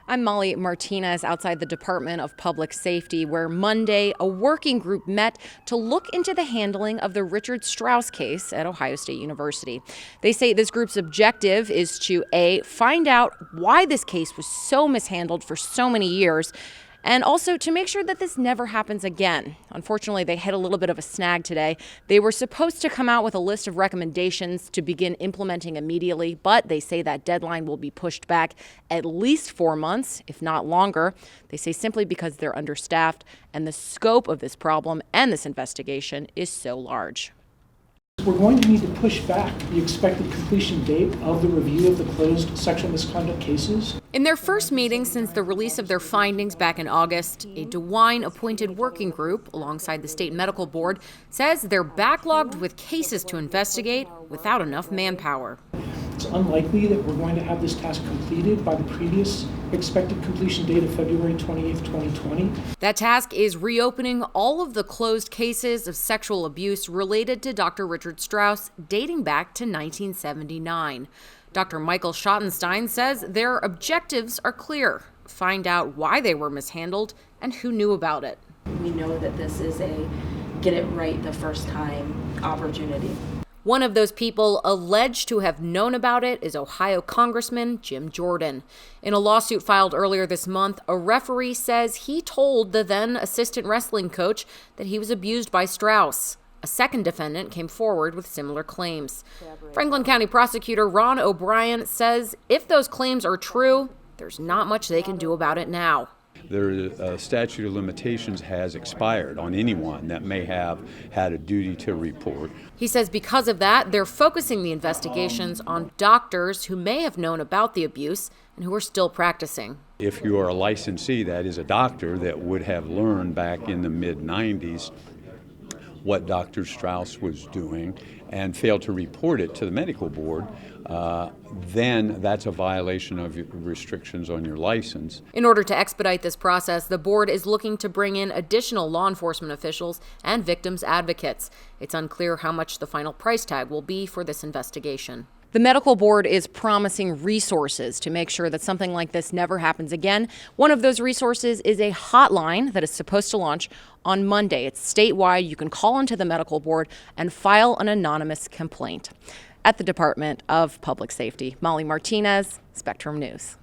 I'm Molly Martinez outside the Department of Public Safety, where Monday a working group met to look into the handling of the Richard Strauss case at Ohio State University. They say this group's objective is to A, find out why this case was so mishandled for so many years, and also to make sure that this never happens again. Unfortunately, they hit a little bit of a snag today. They were supposed to come out with a list of recommendations to begin implementing immediately, but they say that deadline will be pushed back at least 4 months, if not longer. They say simply because they're understaffed and the scope of this problem and this investigation is so large. We're going to need to push back the expected completion date of the review of the closed sexual misconduct cases. In their first meeting since the release of their findings back in August, a DeWine-appointed working group alongside the state medical board says they're backlogged with cases to investigate without enough manpower. It's unlikely that we're going to have this task completed by the previous expected completion date of February 28, 2020. That task is reopening all of the closed cases of sexual abuse related to Dr. Richard Strauss dating back to 1979. Dr. Michael Schottenstein says their objectives are clear: find out why they were mishandled and who knew about it. We know that this is a get it right the first time opportunity. One of those people alleged to have known about it is Ohio Congressman Jim Jordan. In a lawsuit filed earlier this month, a referee says he told the then assistant wrestling coach that he was abused by Strauss. A second defendant came forward with similar claims. Franklin County prosecutor Ron O'Brien says if those claims are true, there's not much they can do about it now. Their statute of limitations has expired on anyone that may have had a duty to report. He says because of that, they're focusing the investigations on doctors who may have known about the abuse and who are still practicing. If you are a licensee, that is a doctor that would have learned back in the mid-90s what Dr. Strauss was doing and failed to report it to the medical board, then that's a violation of restrictions on your license. In order to expedite this process, the board is looking to bring in additional law enforcement officials and victims advocates. It's unclear how much the final price tag will be for this investigation. The medical board is promising resources to make sure that something like this never happens again. One of those resources is a hotline that is supposed to launch on Monday. It's statewide. You can call into the medical board and file an anonymous complaint. At the Department of Public Safety, Molly Martinez, Spectrum News.